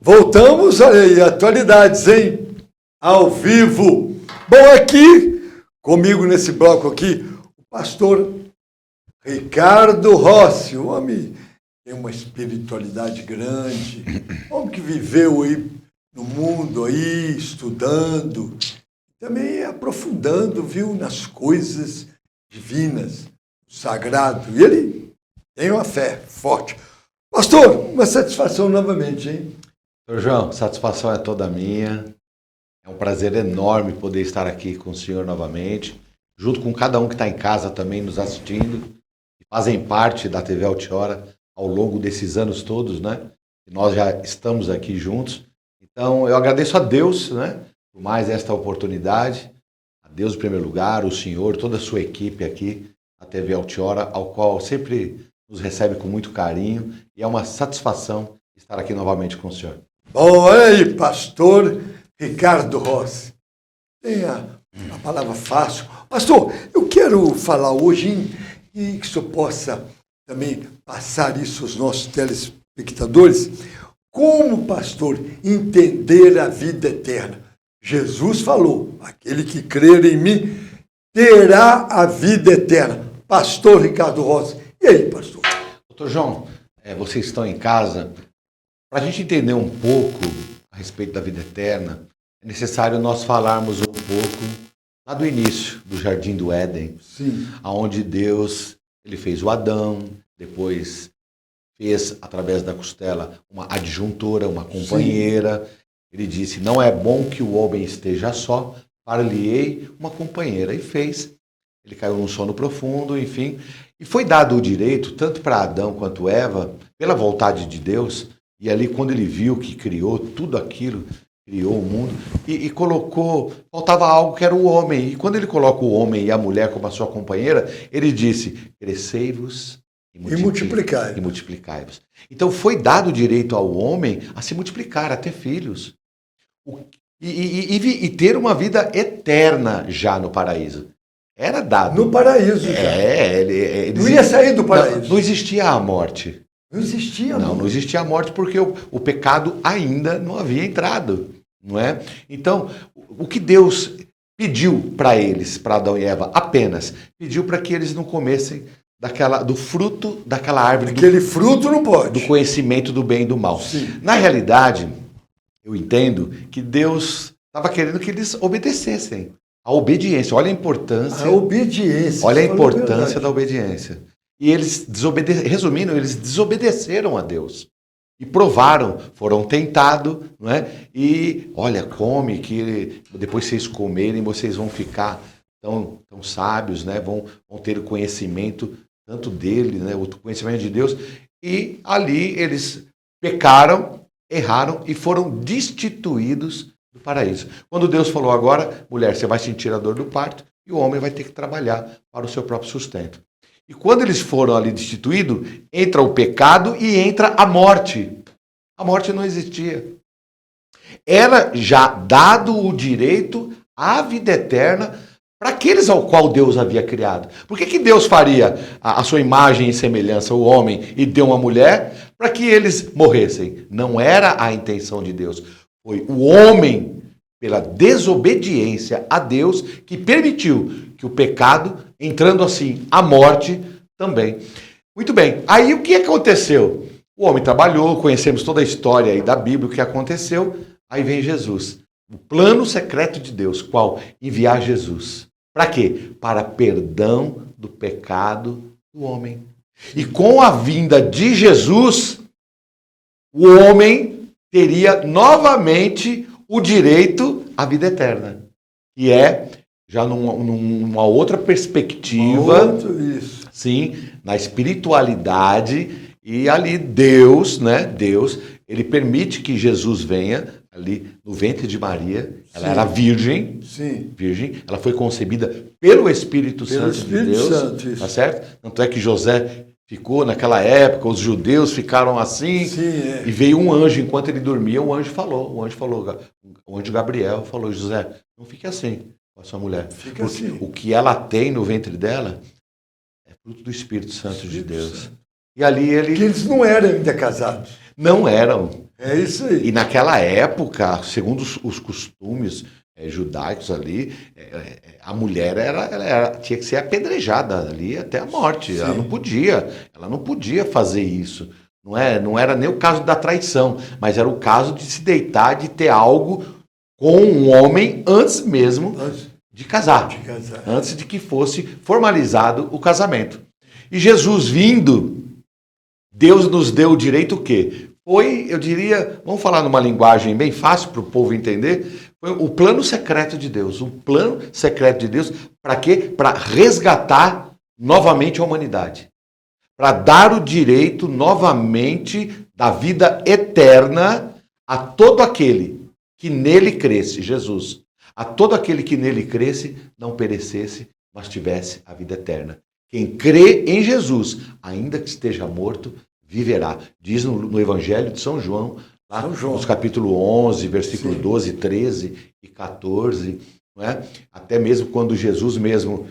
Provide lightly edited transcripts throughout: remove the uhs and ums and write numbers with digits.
Voltamos, olha aí, atualidades, hein? Ao vivo. Bom, aqui, comigo nesse bloco aqui, o pastor Ricardo Rossi, um homem que tem uma espiritualidade grande, um homem que viveu aí no mundo aí, estudando, também aprofundando, viu, nas coisas divinas, sagrado. E ele tem uma fé forte. Pastor, uma satisfação novamente, hein? Senhor João, satisfação é toda minha. É um prazer enorme poder estar aqui com o senhor novamente, junto com cada um que está em casa também nos assistindo, que fazem parte da TV Altiora ao longo desses anos todos, né? E nós já estamos aqui juntos. Então, eu agradeço a Deus, né, por mais esta oportunidade. A Deus em primeiro lugar, o senhor, toda a sua equipe aqui, a TV Altiora, ao qual sempre nos recebe com muito carinho. E é uma satisfação estar aqui novamente com o senhor. Bom, olha aí, pastor Ricardo Rossi. Tem a palavra fácil. Pastor, eu quero falar hoje e que o senhor possa também passar isso aos nossos telespectadores. Como, pastor, entender a vida eterna? Jesus falou, aquele que crer em mim terá a vida eterna. Pastor Ricardo Rossi. E aí, pastor? Doutor João, vocês estão em casa. Para a gente entender um pouco a respeito da vida eterna, é necessário nós falarmos um pouco lá do início do Jardim do Éden, Sim. Onde Deus ele fez o Adão, depois fez através da costela uma adjuntora, uma companheira. Sim. Ele disse, não é bom que o homem esteja só, far-lhe-ei uma companheira. E fez. Ele caiu num sono profundo, enfim. E foi dado o direito, tanto para Adão quanto Eva, pela vontade de Deus. E ali, quando ele viu que criou tudo aquilo, criou o mundo, e colocou, faltava algo que era o homem. E quando ele coloca o homem e a mulher como a sua companheira, ele disse, crescei-vos e multiplicai-vos. Então foi dado o direito ao homem a se multiplicar, a ter filhos. E ter uma vida eterna já no paraíso. Era dado. No paraíso já. Não ia sair do paraíso. Não existia a morte. Não existia a morte. Não existia a morte porque o pecado ainda não havia entrado, não é? Então, o que Deus pediu para eles, para Adão e Eva, apenas pediu para que eles não comessem do fruto daquela árvore. Aquele fruto não pode. Do conhecimento do bem e do mal. Sim. Na realidade, eu entendo que Deus estava querendo que eles obedecessem. A obediência, olha a importância. A obediência. Olha a importância da obediência. E eles resumindo, eles desobedeceram a Deus. E provaram, foram tentados, não é? E olha, come, que depois vocês comerem, vocês vão ficar tão sábios, né? Vão ter o conhecimento tanto dele, né? O conhecimento de Deus. E ali eles pecaram, erraram e foram destituídos do paraíso. Quando Deus falou agora, mulher, você vai sentir a dor do parto e o homem vai ter que trabalhar para o seu próprio sustento. E quando eles foram ali destituídos, entra o pecado e entra a morte. A morte não existia. Era já dado o direito à vida eterna para aqueles ao qual Deus havia criado. Por que Deus faria a sua imagem e semelhança, o homem, e deu uma mulher, para que eles morressem? Não era a intenção de Deus. Foi o homem, pela desobediência a Deus, que permitiu que o pecado, entrando assim, a morte também. Muito bem, aí o que aconteceu? O homem trabalhou, conhecemos toda a história aí da Bíblia, o que aconteceu, aí vem Jesus. O plano secreto de Deus, qual? Enviar Jesus. Para quê? Para perdão do pecado do homem. E com a vinda de Jesus, o homem teria novamente o direito à vida eterna. E já numa outra perspectiva, isso. Sim, na espiritualidade, e ali Deus, né? Deus, ele permite que Jesus venha ali no ventre de Maria. Ela era virgem, virgem. Ela foi concebida pelo Espírito Santo de Deus, tá certo? Tanto é que José ficou naquela época, os judeus ficaram assim, e veio um anjo, enquanto ele dormia, o anjo Gabriel falou, José, não fique assim com a sua mulher, porque assim. O que ela tem no ventre dela é fruto do Espírito Santo de Deus. E ali que eles não eram ainda casados. Não eram. É isso aí. E naquela época, segundo os costumes judaicos ali, a mulher tinha que ser apedrejada ali até a morte. Sim. Ela não podia fazer isso. Não era nem o caso da traição, mas era o caso de se deitar, de ter algo com um homem antes mesmo de casar. Antes de que fosse formalizado o casamento. E Jesus vindo, Deus nos deu o direito o quê? Foi, eu diria, vamos falar numa linguagem bem fácil para o povo entender, foi o plano secreto de Deus. O plano secreto de Deus, para quê? Para resgatar novamente a humanidade. Para dar o direito novamente da vida eterna a todo aquele que nele cresce, Jesus. A todo aquele que nele cresce, não perecesse, mas tivesse a vida eterna. Quem crê em Jesus, ainda que esteja morto, viverá. Diz no Evangelho de São João, lá nos capítulo 11, versículo 12, 13 e 14, não é? Até mesmo quando Jesus mesmo,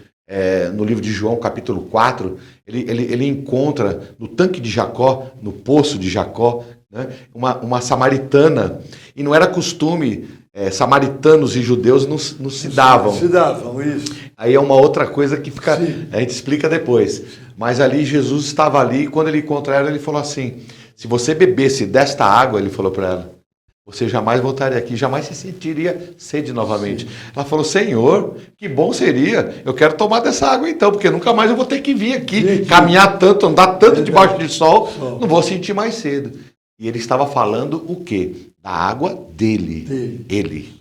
no livro de João, capítulo 4, ele encontra no tanque de Jacó, no poço de Jacó, né, uma samaritana, e não era costume, samaritanos e judeus não se davam. Se davam, isso. Aí é uma outra coisa que fica, a gente explica depois. Mas ali Jesus estava ali, e quando ele encontrou ela, ele falou assim, se você bebesse desta água, ele falou para ela, você jamais voltaria aqui, jamais se sentiria sede novamente. Sim. Ela falou, Senhor, que bom seria, eu quero tomar dessa água então, porque nunca mais eu vou ter que vir aqui, caminhar tanto, andar tanto debaixo de sol, não vou sentir mais cedo. E ele estava falando o quê? Da água dele. Ele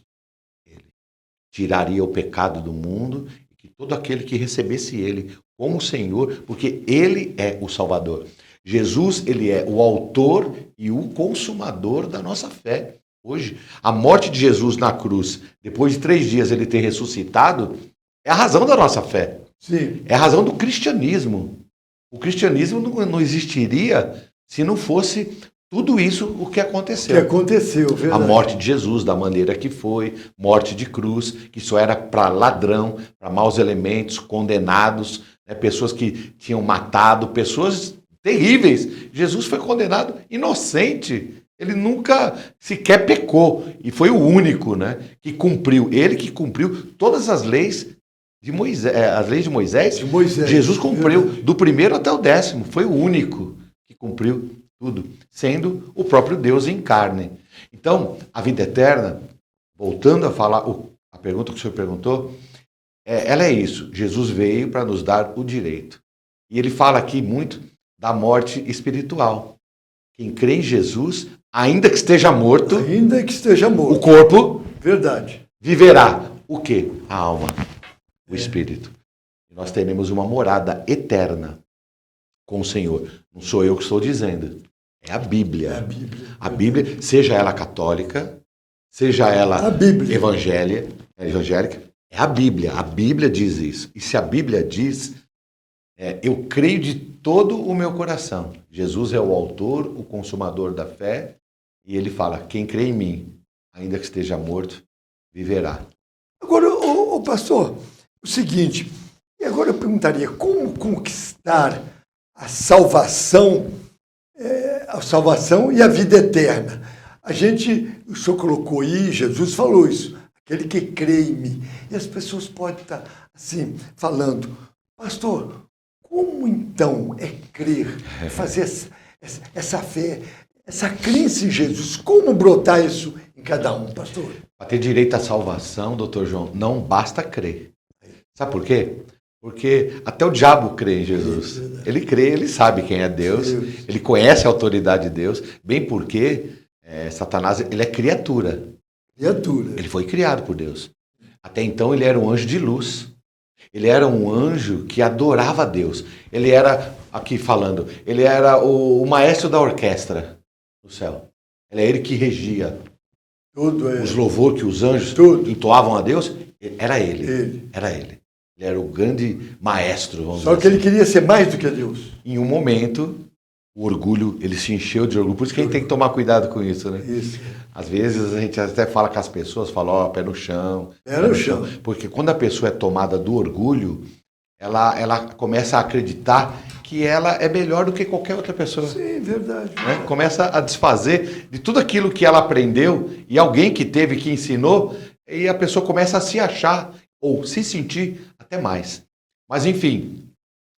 tiraria o pecado do mundo e que todo aquele que recebesse ele como Senhor, porque ele é o Salvador. Jesus, ele é o autor e o consumador da nossa fé. Hoje, a morte de Jesus na cruz, depois de 3 dias ele ter ressuscitado, é a razão da nossa fé. Sim. É a razão do cristianismo. O cristianismo não existiria se não fosse tudo isso o que aconteceu. Verdade. A morte de Jesus, da maneira que foi, morte de cruz, que só era para ladrão, para maus elementos, condenados, né, pessoas que tinham matado, pessoas terríveis. Jesus foi condenado inocente. Ele nunca sequer pecou. E foi o único, né, que cumpriu. Ele que cumpriu todas as leis de Moisés. As leis de Moisés. Jesus cumpriu do primeiro até o 10º. Foi o único que cumpriu tudo, sendo o próprio Deus em carne. Então, a vida eterna, voltando a falar a pergunta que o senhor perguntou, ela é isso. Jesus veio para nos dar o direito. E ele fala aqui muito da morte espiritual. Quem crê em Jesus, ainda que esteja morto, o corpo viverá. O quê? A alma, o espírito. E nós teremos uma morada eterna com o Senhor. Não sou eu que estou dizendo. É a Bíblia. A Bíblia, seja ela católica, seja ela evangélica, é a Bíblia. A Bíblia diz isso. E se a Bíblia diz, eu creio de todo o meu coração. Jesus é o autor, o consumador da fé, e ele fala, quem crê em mim, ainda que esteja morto, viverá. Agora, pastor, o seguinte, e agora eu perguntaria, como conquistar a salvação e a vida eterna? O senhor colocou aí, Jesus falou isso, aquele que crê em mim. E as pessoas podem estar assim, falando, pastor, como então é crer, fazer essa fé, essa crença em Jesus? Como brotar isso em cada um, pastor? Para ter direito à salvação, doutor João, não basta crer. Sabe por quê? Porque até o diabo crê em Jesus. Ele crê, ele sabe quem é Deus, ele conhece a autoridade de Deus, bem porque Satanás, ele é criatura. Ele foi criado por Deus. Até então ele era um anjo de luz. Ele era um anjo que adorava a Deus. Ele era, aqui falando, ele era o maestro da orquestra no céu. Ele que regia. Os louvores que os anjos entoavam a Deus, era ele. Era ele. Ele era o grande maestro, vamos dizer. Só que ele queria ser mais do que Deus. Em um momento, o orgulho, ele se encheu de orgulho. Por isso que a gente tem que tomar cuidado com isso, né? Isso. Às vezes a gente até fala com as pessoas, fala, pé no chão. Pé no chão. Porque quando a pessoa é tomada do orgulho, ela começa a acreditar que ela é melhor do que qualquer outra pessoa. Sim, verdade. Né? Começa a desfazer de tudo aquilo que ela aprendeu e alguém que teve que ensinou, e a pessoa começa a se achar ou se sentir até mais. Mas enfim,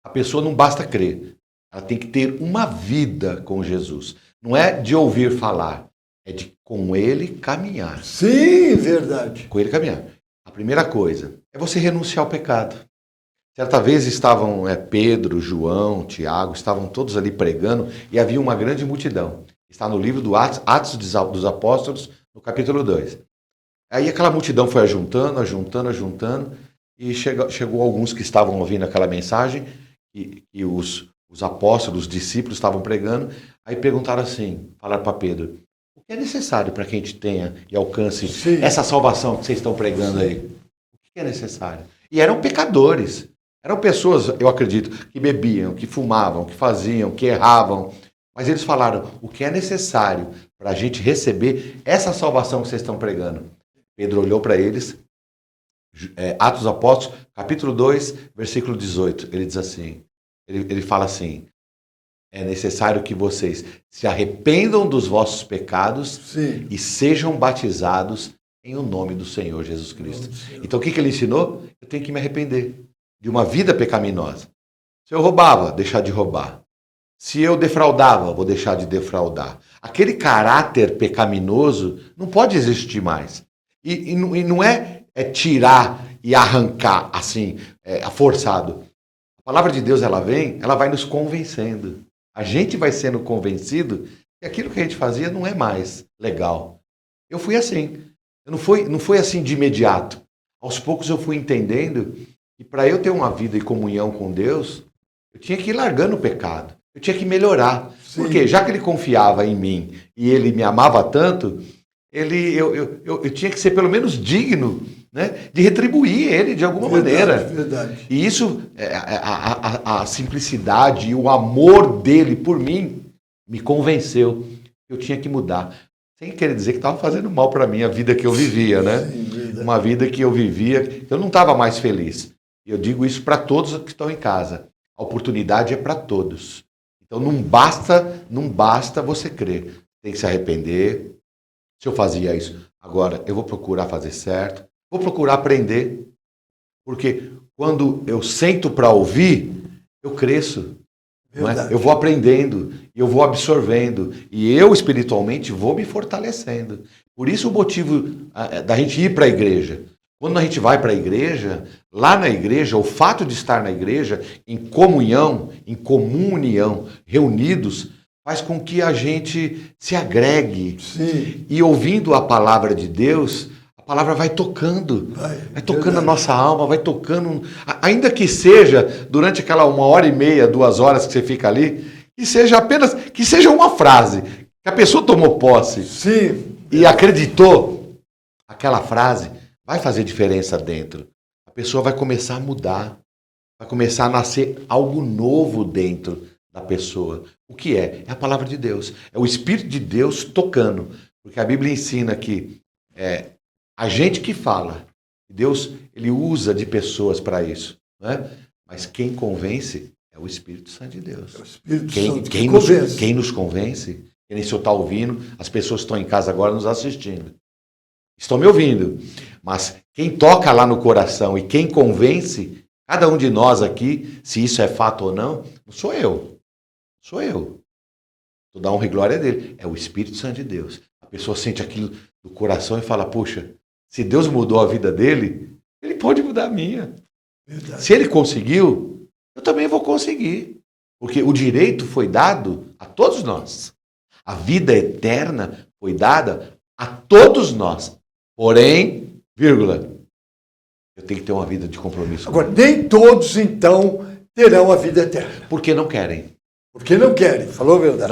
a pessoa não basta crer, ela tem que ter uma vida com Jesus. Não é de ouvir falar, é de com ele caminhar. Sim, verdade. Com ele caminhar. A primeira coisa é você renunciar ao pecado. Certa vez estavam Pedro, João, Tiago, estavam todos ali pregando e havia uma grande multidão. Está no livro do Atos dos Apóstolos, no capítulo 2. Aí aquela multidão foi ajuntando, e chegou alguns que estavam ouvindo aquela mensagem, e os apóstolos, os discípulos estavam pregando, aí perguntaram assim, falaram para Pedro, o que é necessário para que a gente tenha e alcance essa salvação que vocês estão pregando aí? O que é necessário? E eram pecadores. Eram pessoas, eu acredito, que bebiam, que fumavam, que faziam, que erravam. Mas eles falaram, o que é necessário para a gente receber essa salvação que vocês estão pregando? Pedro olhou para eles, Atos dos Apóstolos, capítulo 2, versículo 18. Ele diz assim, ele fala assim, é necessário que vocês se arrependam dos vossos pecados e sejam batizados em o nome do Senhor Jesus Cristo. Então o que ele ensinou? Eu tenho que me arrepender de uma vida pecaminosa. Se eu roubava, deixar de roubar. Se eu defraudava, vou deixar de defraudar. Aquele caráter pecaminoso não pode existir mais. E não é tirar e arrancar assim, forçado. A palavra de Deus, ela vai nos convencendo. A gente vai sendo convencido que aquilo que a gente fazia não é mais legal. Eu fui assim. Não foi assim de imediato. Aos poucos eu fui entendendo que para eu ter uma vida em comunhão com Deus, eu tinha que ir largando o pecado. Eu tinha que melhorar. Sim. Porque já que ele confiava em mim e ele me amava tanto, eu tinha que ser pelo menos digno, né, de retribuir ele de alguma maneira. Verdade. E isso, a simplicidade e o amor dele por mim me convenceu que eu tinha que mudar. Sem querer dizer que estava fazendo mal para mim a vida que eu vivia, né? Sim, uma vida que eu vivia, eu não estava mais feliz. E eu digo isso para todos que estão em casa. A oportunidade é para todos. Então não basta você crer. Tem que se arrepender. Se eu fazia isso, agora eu vou procurar fazer certo. Vou procurar aprender. Porque quando eu sento para ouvir, eu cresço. Não é? Eu vou aprendendo, eu vou absorvendo. E eu espiritualmente vou me fortalecendo. Por isso o motivo da gente ir para a igreja. Quando a gente vai para a igreja, lá na igreja, o fato de estar na igreja, em comunhão, em comum união, reunidos, faz com que a gente se agregue. Sim. E ouvindo a palavra de Deus, a palavra vai tocando. Vai tocando a nossa alma, vai tocando. Ainda que seja durante aquela 1h30, 2 horas que você fica ali, que seja uma frase, que a pessoa tomou posse. Sim. E acreditou, aquela frase vai fazer diferença dentro. A pessoa vai começar a mudar, vai começar a nascer algo novo dentro da pessoa. O que é? É a palavra de Deus. É o Espírito de Deus tocando. Porque a Bíblia ensina que a gente que fala, Deus ele usa de pessoas para isso. Né? Mas quem convence é o Espírito Santo de Deus. É o Espírito Santo Quem nos convence, que nem o senhor está ouvindo, as pessoas que estão em casa agora nos assistindo. Estão me ouvindo. Mas quem toca lá no coração e quem convence, cada um de nós aqui, se isso é fato ou não, não sou eu. Sou eu. Toda a honra e glória dele. É o Espírito Santo de Deus. A pessoa sente aquilo do coração e fala, puxa, se Deus mudou a vida dele, ele pode mudar a minha. Verdade. Se ele conseguiu, eu também vou conseguir. Porque o direito foi dado a todos nós. A vida eterna foi dada a todos nós. Porém, vírgula, eu tenho que ter uma vida de compromisso. Agora, nem todos, então, terão a vida eterna. Porque não querem. Porque não querem, falou a verdade.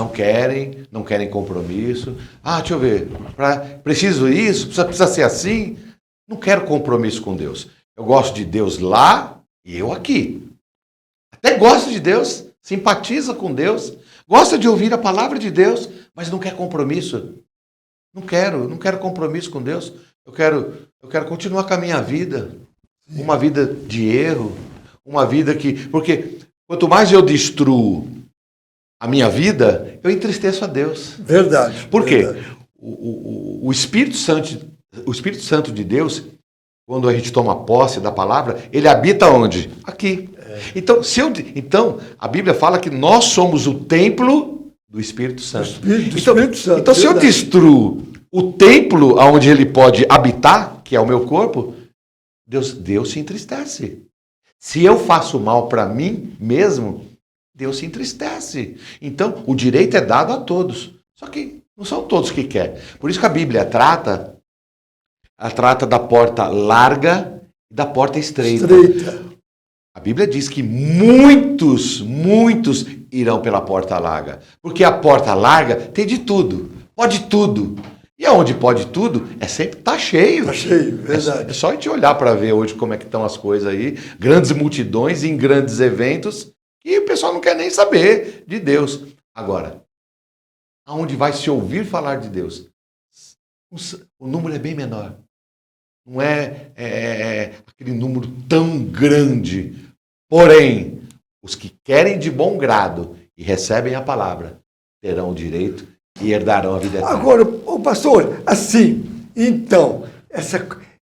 Não querem compromisso. Deixa eu ver, preciso isso, precisa ser assim. Não quero compromisso com Deus. Eu gosto de Deus lá e eu aqui. Até gosto de Deus, simpatiza com Deus, gosta de ouvir a palavra de Deus, mas não quer compromisso. Não quero compromisso com Deus. Eu quero continuar com a minha vida. Uma vida de erro, uma vida que... Porque quanto mais eu destruo a minha vida, eu entristeço a Deus. Verdade. Por quê? Verdade. O Espírito Santo de Deus, quando a gente toma posse da palavra, ele habita onde? Aqui. Então, então, a Bíblia fala que nós somos o templo do Espírito Santo. Espírito Santo. Então, se eu destruo o templo onde ele pode habitar, que é o meu corpo, Deus se entristece. Se eu faço mal para mim mesmo, Deus se entristece. Então, o direito é dado a todos. Só que não são todos que querem. Por isso que a Bíblia trata da porta larga e da porta estreita. A Bíblia diz que muitos irão pela porta larga. Porque a porta larga tem de tudo. Pode tudo. E aonde pode tudo, sempre tá cheio. Tá cheio, verdade. É só a gente olhar para ver hoje como é que estão as coisas aí. Grandes multidões em grandes eventos. E o pessoal não quer nem saber de Deus. Agora, aonde vai se ouvir falar de Deus? O número é bem menor. Não é aquele número tão grande. Porém, os que querem de bom grado e recebem a palavra, terão o direito e herdarão a vida eterna. Agora, pastor, assim, então,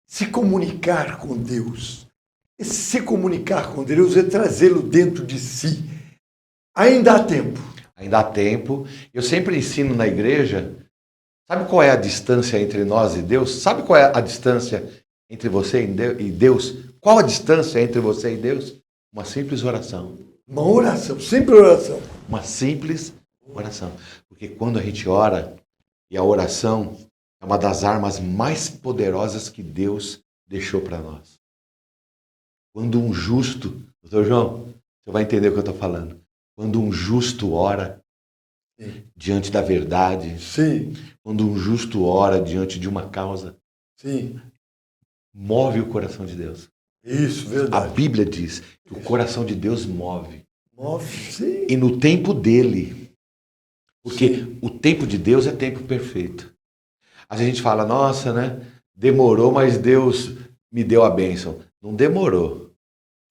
se comunicar com Deus, se comunicar com Deus é trazê-lo dentro de si. Ainda há tempo. Ainda há tempo. Eu sempre ensino na igreja, sabe qual é a distância entre nós e Deus? Sabe qual é a distância entre você e Deus? Qual a distância entre você e Deus? Uma simples oração. Uma oração, simples oração. Uma simples oração. Porque quando a gente ora, e a oração é uma das armas mais poderosas que Deus deixou para nós. Quando um justo, doutor João, você vai entender o que eu estou falando. Quando um justo ora diante da verdade, quando um justo ora diante de uma causa, move o coração de Deus. Isso, verdade. A Bíblia diz que o coração de Deus move. Move, sim. E no tempo dele. Porque o tempo de Deus é tempo perfeito. Às vezes a gente fala, nossa, né? Demorou, mas Deus me deu a bênção. Não demorou.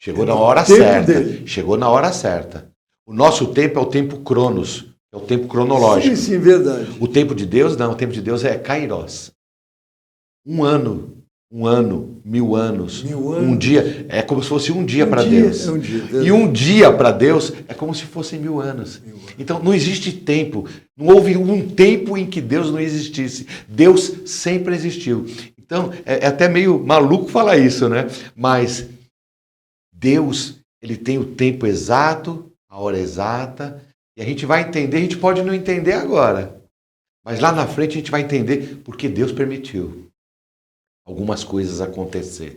Chegou na hora certa. Chegou na hora certa. O nosso tempo é o tempo cronos. É o tempo cronológico. Sim, verdade. O tempo de Deus, não. O tempo de Deus é kairos. Um ano, 1000 anos, um dia, é como se fosse um dia para Deus. E um dia para Deus é como se fossem 1000 anos. Então não existe tempo, não houve um tempo em que Deus não existisse. Deus sempre existiu. Então é até meio maluco falar isso, né? Mas Deus, ele tem o tempo exato, a hora exata, e a gente vai entender, a gente pode não entender agora, mas lá na frente a gente vai entender porque Deus permitiu algumas coisas acontecer.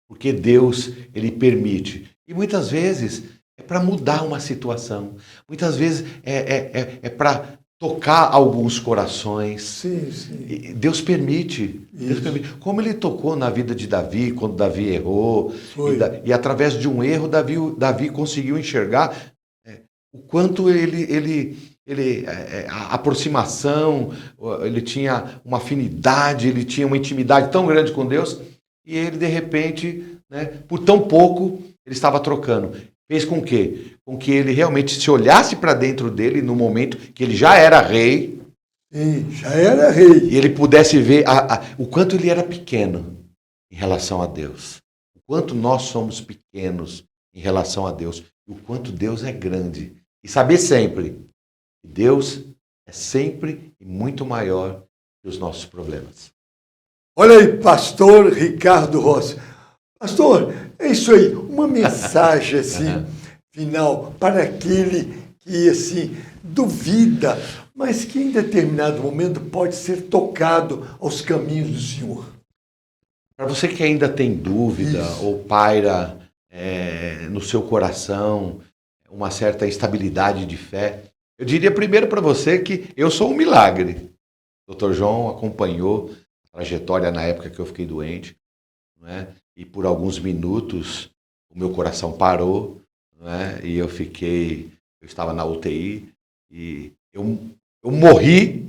Porque Deus, ele permite. E muitas vezes é para mudar uma situação. Muitas vezes é para tocar alguns corações. Sim. Deus permite. Deus permite. Como ele tocou na vida de Davi, quando Davi errou. E através de um erro, Davi conseguiu enxergar o quanto a aproximação, ele tinha uma afinidade, ele tinha uma intimidade tão grande com Deus, e ele, de repente, né, por tão pouco, ele estava trocando. Fez com quê? Com que ele realmente se olhasse para dentro dele, no momento que ele já era rei, e ele pudesse ver o quanto ele era pequeno em relação a Deus. O quanto nós somos pequenos em relação a Deus. E o quanto Deus é grande. E saber sempre que Deus é sempre e muito maior que os nossos problemas. Olha aí, pastor Ricardo Rossi. Pastor, é isso aí. Uma mensagem assim, final para aquele que assim duvida, mas que em determinado momento pode ser tocado aos caminhos do Senhor. Para você que ainda tem dúvida ou paira no seu coração uma certa instabilidade de fé, eu diria primeiro para você que eu sou um milagre. O Dr. João acompanhou a trajetória na época que eu fiquei doente, não é? E por alguns minutos o meu coração parou, não é? E eu estava na UTI e eu morri,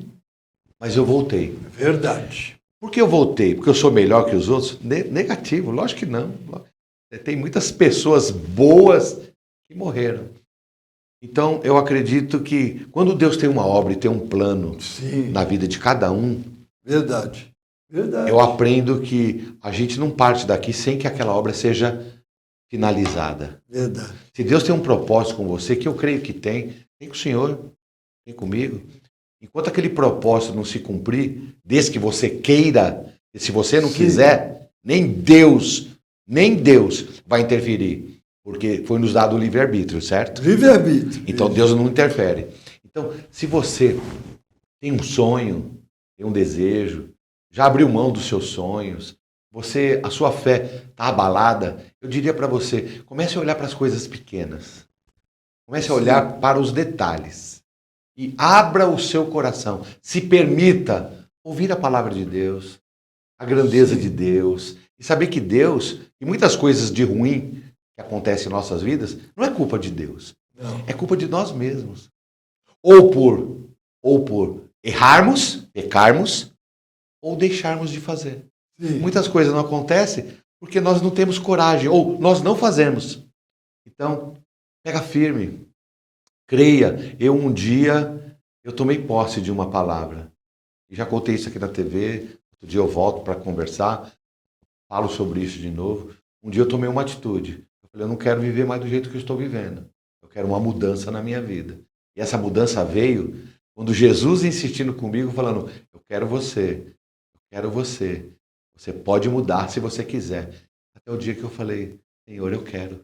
mas eu voltei. Verdade. Por que eu voltei? Porque eu sou melhor que os outros? Negativo, lógico que não. Tem muitas pessoas boas que morreram. Então, eu acredito que quando Deus tem uma obra e tem um plano Sim. na vida de cada um, Verdade. Verdade. eu aprendo que a gente não parte daqui sem que aquela obra seja finalizada. Verdade. Se Deus tem um propósito com você, que eu creio que tem com o Senhor, tem comigo. Enquanto aquele propósito não se cumprir, desde que você queira, e se você não quiser, nem Deus vai interferir. Porque foi nos dado o livre-arbítrio, certo? Livre-arbítrio. Então Deus não interfere. Então, se você tem um sonho, tem um desejo, já abriu mão dos seus sonhos, a sua fé está abalada, eu diria para você, comece a olhar para as coisas pequenas. Comece a olhar para os detalhes. E abra o seu coração. Se permita ouvir a palavra de Deus, a grandeza de Deus, e saber que Deus, e muitas coisas de ruim que acontecem em nossas vidas, não é culpa de Deus. Não. É culpa de nós mesmos. Ou por errarmos, pecarmos, ou deixarmos de fazer. Sim. Muitas coisas não acontecem porque nós não temos coragem, ou nós não fazemos. Então, pega firme. Creia. Um dia, eu tomei posse de uma palavra. E já contei isso aqui na TV. Outro dia eu volto para conversar. Falo sobre isso de novo. Um dia eu tomei uma atitude. Eu falei, eu não quero viver mais do jeito que eu estou vivendo. Eu quero uma mudança na minha vida. E essa mudança veio quando Jesus insistindo comigo, falando, eu quero você. Você pode mudar se você quiser. Até o dia que eu falei, Senhor, eu quero.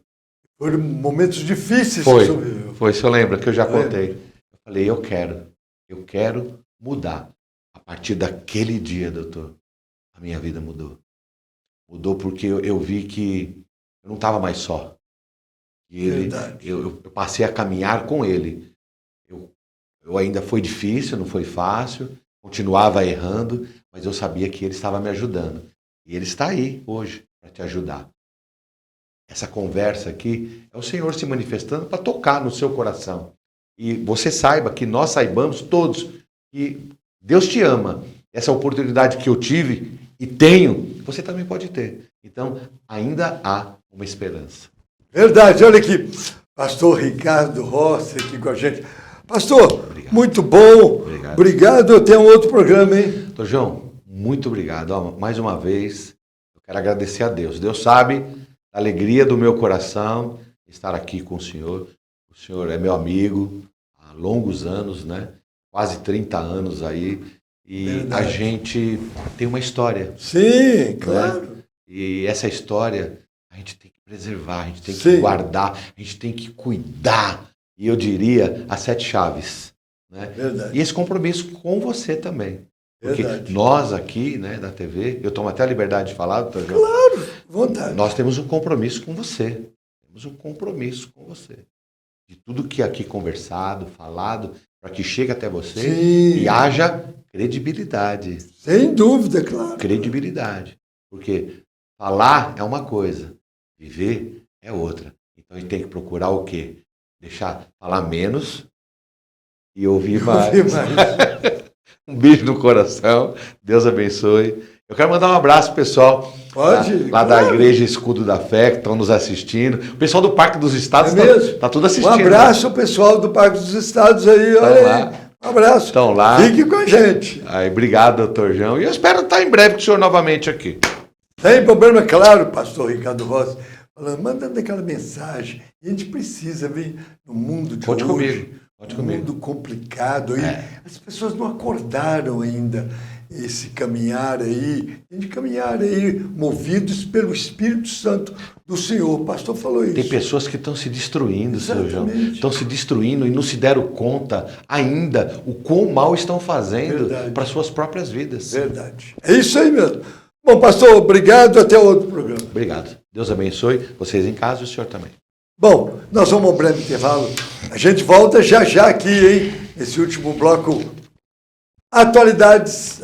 Foram momentos difíceis. Foi, você lembra que eu já contei. Eu falei, eu quero mudar. A partir daquele dia, doutor, a minha vida mudou. Mudou porque eu vi que eu não estava mais só. E eu passei a caminhar com ele. Eu ainda foi difícil, não foi fácil, continuava errando, mas eu sabia que ele estava me ajudando. E ele está aí hoje para te ajudar. Essa conversa aqui é o Senhor se manifestando para tocar no seu coração. E você saiba, que nós saibamos todos que Deus te ama. Essa oportunidade que eu tive e tenho, você também pode ter. Então, ainda há uma esperança. Verdade, olha aqui. Pastor Ricardo Rossi aqui com a gente. Pastor, obrigado. Muito bom. Obrigado. Eu tenho um outro programa, hein? Doutor João, muito obrigado. Mais uma vez, eu quero agradecer a Deus. Deus sabe a alegria do meu coração estar aqui com o senhor. O senhor é meu amigo há longos anos, né? Quase 30 anos aí. E verdade. A gente tem uma história. Sim, claro. Né? E essa história a gente tem que preservar, a gente tem que guardar, a gente tem que cuidar. E eu diria as 7 chaves. Né? Verdade. E esse compromisso com você também. Porque verdade. Nós aqui, né, da TV, eu tomo até a liberdade de falar, doutor João. Claro, vontade. Nós temos um compromisso com você. Temos um compromisso com você. De tudo que aqui conversado, falado, para que chegue até você e haja credibilidade. Sem dúvida, claro. Credibilidade. Porque falar é uma coisa, viver é outra. Então a gente tem que procurar o quê? Deixar falar menos e ouvir mais. Um beijo no coração. Deus abençoe. Eu quero mandar um abraço, pessoal. Pode? Lá da Igreja Escudo da Fé, que estão nos assistindo. O pessoal do Parque dos Estados está tudo assistindo. Um abraço ao pessoal do Parque dos Estados aí. Olha aí. Um abraço. Estão lá. Fique com a gente. Aí, obrigado, doutor João. E eu espero estar em breve com o senhor novamente aqui. Sem problema, claro, pastor Ricardo Rossi. Falando, mandando aquela mensagem. A gente precisa vir no mundo de hoje. Conte comigo. Mundo complicado. As pessoas não acordaram ainda esse caminhar aí. A gente caminhar aí movidos pelo Espírito Santo do Senhor. O pastor falou isso. Tem pessoas que estão se destruindo, seu João. Estão se destruindo e não se deram conta ainda o quão mal estão fazendo para suas próprias vidas. Verdade. É isso aí mesmo. Bom, pastor, obrigado. Até outro programa. Obrigado. Deus abençoe vocês em casa e o senhor também. Bom, nós vamos a um breve intervalo. A gente volta já aqui, hein? Esse último bloco. Atualidades.